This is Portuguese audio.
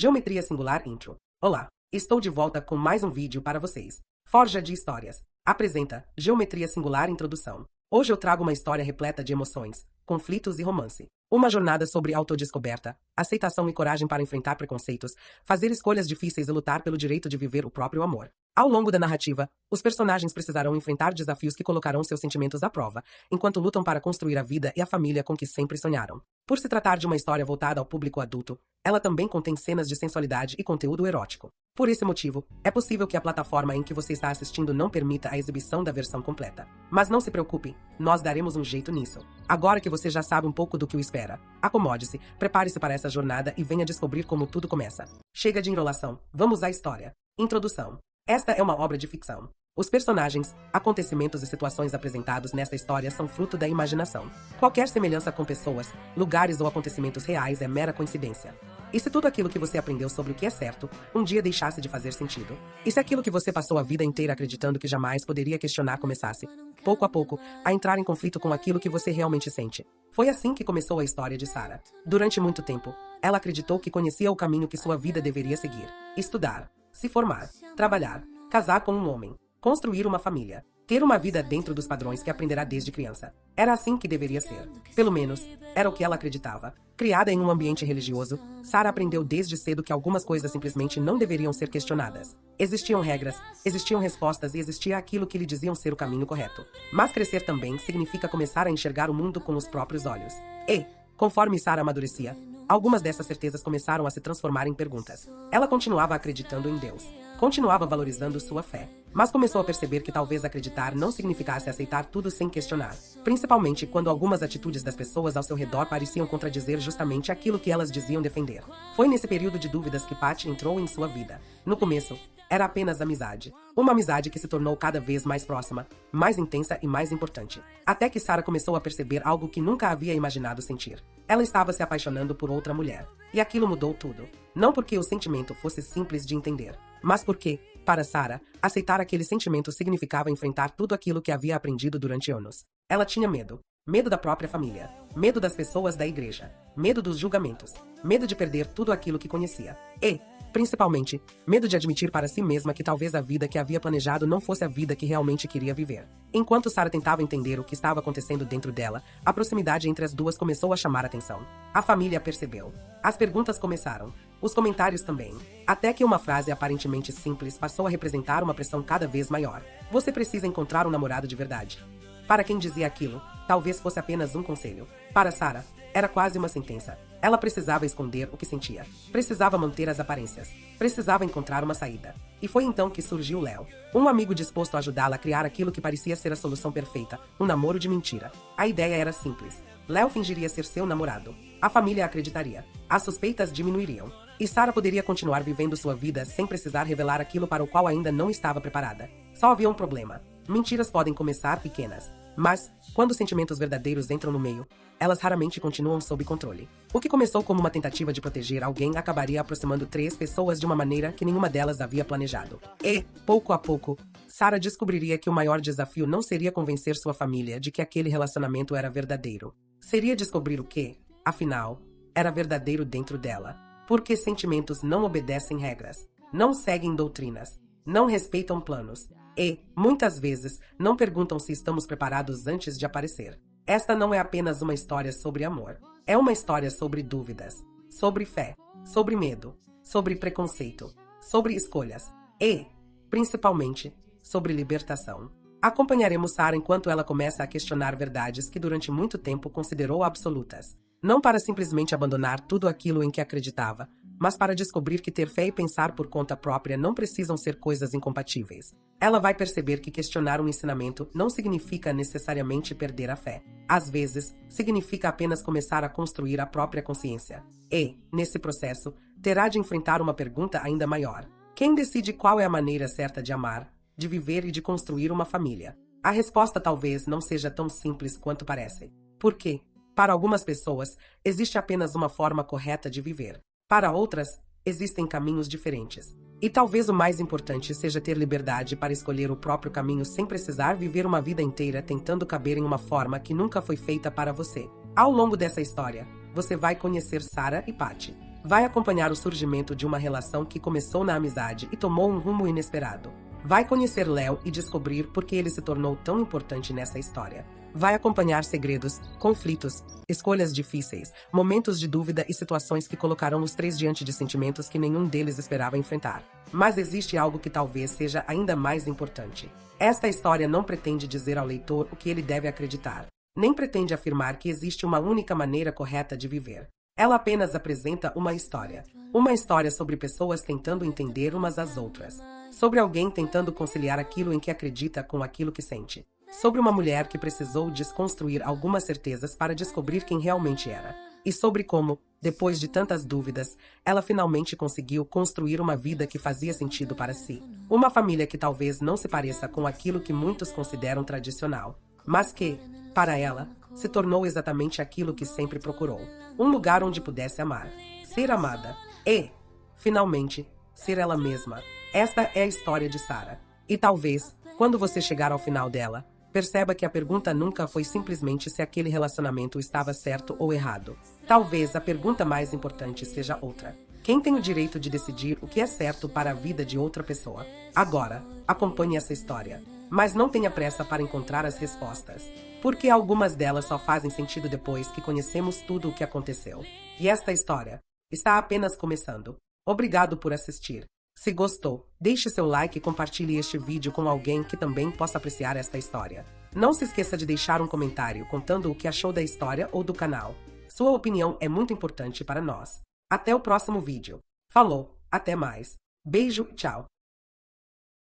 Geometria Singular Intro. Olá, estou de volta com mais um vídeo para vocês. Forja de Histórias apresenta Geometria Singular Introdução. Hoje eu trago uma história repleta de emoções, conflitos e romance. Uma jornada sobre autodescoberta, aceitação e coragem para enfrentar preconceitos, fazer escolhas difíceis e lutar pelo direito de viver o próprio amor. Ao longo da narrativa, os personagens precisarão enfrentar desafios que colocarão seus sentimentos à prova, enquanto lutam para construir a vida e a família com que sempre sonharam. Por se tratar de uma história voltada ao público adulto, ela também contém cenas de sensualidade e conteúdo erótico. Por esse motivo, é possível que a plataforma em que você está assistindo não permita a exibição da versão completa. Mas não se preocupe, nós daremos um jeito nisso. Agora que você já sabe um pouco do que o espera, acomode-se, prepare-se para essa jornada e venha descobrir como tudo começa. Chega de enrolação, vamos à história. Introdução. Esta é uma obra de ficção. Os personagens, acontecimentos e situações apresentados nesta história são fruto da imaginação. Qualquer semelhança com pessoas, lugares ou acontecimentos reais é mera coincidência. E se tudo aquilo que você aprendeu sobre o que é certo, um dia deixasse de fazer sentido? E se aquilo que você passou a vida inteira acreditando que jamais poderia questionar começasse, pouco a pouco, a entrar em conflito com aquilo que você realmente sente? Foi assim que começou a história de Sarah. Durante muito tempo, ela acreditou que conhecia o caminho que sua vida deveria seguir. Estudar, se formar, trabalhar, casar com um homem, construir uma família, ter uma vida dentro dos padrões que aprenderá desde criança. Era assim que deveria ser. Pelo menos, era o que ela acreditava. Criada em um ambiente religioso, Sarah aprendeu desde cedo que algumas coisas simplesmente não deveriam ser questionadas. Existiam regras, existiam respostas e existia aquilo que lhe diziam ser o caminho correto. Mas crescer também significa começar a enxergar o mundo com os próprios olhos. E, conforme Sarah amadurecia, algumas dessas certezas começaram a se transformar em perguntas. Ela continuava acreditando em Deus. Continuava valorizando sua fé. Mas começou a perceber que talvez acreditar não significasse aceitar tudo sem questionar. Principalmente quando algumas atitudes das pessoas ao seu redor pareciam contradizer justamente aquilo que elas diziam defender. Foi nesse período de dúvidas que Patty entrou em sua vida. No começo, era apenas amizade. Uma amizade que se tornou cada vez mais próxima, mais intensa e mais importante. Até que Sarah começou a perceber algo que nunca havia imaginado sentir. Ela estava se apaixonando por outra mulher. E aquilo mudou tudo. Não porque o sentimento fosse simples de entender, mas porque, para Sarah, aceitar aquele sentimento significava enfrentar tudo aquilo que havia aprendido durante anos. Ela tinha medo. Medo da própria família. Medo das pessoas da igreja. Medo dos julgamentos. Medo de perder tudo aquilo que conhecia. E, principalmente, medo de admitir para si mesma que talvez a vida que havia planejado não fosse a vida que realmente queria viver. Enquanto Sarah tentava entender o que estava acontecendo dentro dela, a proximidade entre as duas começou a chamar a atenção. A família percebeu. As perguntas começaram. Os comentários também. Até que uma frase aparentemente simples passou a representar uma pressão cada vez maior. Você precisa encontrar um namorado de verdade. Para quem dizia aquilo, talvez fosse apenas um conselho. Para Sarah, era quase uma sentença. Ela precisava esconder o que sentia. Precisava manter as aparências. Precisava encontrar uma saída. E foi então que surgiu Léo. Um amigo disposto a ajudá-la a criar aquilo que parecia ser a solução perfeita. Um namoro de mentira. A ideia era simples. Léo fingiria ser seu namorado. A família acreditaria. As suspeitas diminuiriam. E Sarah poderia continuar vivendo sua vida sem precisar revelar aquilo para o qual ainda não estava preparada. Só havia um problema. Mentiras podem começar pequenas. Mas, quando sentimentos verdadeiros entram no meio, elas raramente continuam sob controle. O que começou como uma tentativa de proteger alguém acabaria aproximando 3 pessoas de uma maneira que nenhuma delas havia planejado. E, pouco a pouco, Sarah descobriria que o maior desafio não seria convencer sua família de que aquele relacionamento era verdadeiro. Seria descobrir o que, afinal, era verdadeiro dentro dela. Porque sentimentos não obedecem regras, não seguem doutrinas, não respeitam planos. E, muitas vezes, não perguntam se estamos preparados antes de aparecer. Esta não é apenas uma história sobre amor. É uma história sobre dúvidas, sobre fé, sobre medo, sobre preconceito, sobre escolhas e, principalmente, sobre libertação. Acompanharemos Sarah enquanto ela começa a questionar verdades que durante muito tempo considerou absolutas. Não para simplesmente abandonar tudo aquilo em que acreditava, mas para descobrir que ter fé e pensar por conta própria não precisam ser coisas incompatíveis. Ela vai perceber que questionar um ensinamento não significa necessariamente perder a fé. Às vezes, significa apenas começar a construir a própria consciência. E, nesse processo, terá de enfrentar uma pergunta ainda maior. Quem decide qual é a maneira certa de amar, de viver e de construir uma família? A resposta talvez não seja tão simples quanto parece. Por quê? Para algumas pessoas, existe apenas uma forma correta de viver. Para outras, existem caminhos diferentes. E talvez o mais importante seja ter liberdade para escolher o próprio caminho sem precisar viver uma vida inteira tentando caber em uma forma que nunca foi feita para você. Ao longo dessa história, você vai conhecer Sarah e Patty. Vai acompanhar o surgimento de uma relação que começou na amizade e tomou um rumo inesperado. Vai conhecer Léo e descobrir por que ele se tornou tão importante nessa história. Vai acompanhar segredos, conflitos, escolhas difíceis, momentos de dúvida e situações que colocarão os três diante de sentimentos que nenhum deles esperava enfrentar. Mas existe algo que talvez seja ainda mais importante. Esta história não pretende dizer ao leitor o que ele deve acreditar, nem pretende afirmar que existe uma única maneira correta de viver. Ela apenas apresenta uma história. Uma história sobre pessoas tentando entender umas às outras. Sobre alguém tentando conciliar aquilo em que acredita com aquilo que sente. Sobre uma mulher que precisou desconstruir algumas certezas para descobrir quem realmente era. E sobre como, depois de tantas dúvidas, ela finalmente conseguiu construir uma vida que fazia sentido para si. Uma família que talvez não se pareça com aquilo que muitos consideram tradicional, mas que, para ela, se tornou exatamente aquilo que sempre procurou. Um lugar onde pudesse amar, ser amada e, finalmente, ser ela mesma. Esta é a história de Sarah. E talvez, quando você chegar ao final dela, perceba que a pergunta nunca foi simplesmente se aquele relacionamento estava certo ou errado. Talvez a pergunta mais importante seja outra. Quem tem o direito de decidir o que é certo para a vida de outra pessoa? Agora, acompanhe essa história. Mas não tenha pressa para encontrar as respostas, porque algumas delas só fazem sentido depois que conhecemos tudo o que aconteceu. E esta história está apenas começando. Obrigado por assistir. Se gostou, deixe seu like e compartilhe este vídeo com alguém que também possa apreciar esta história. Não se esqueça de deixar um comentário contando o que achou da história ou do canal. Sua opinião é muito importante para nós. Até o próximo vídeo. Falou, até mais. Beijo, tchau.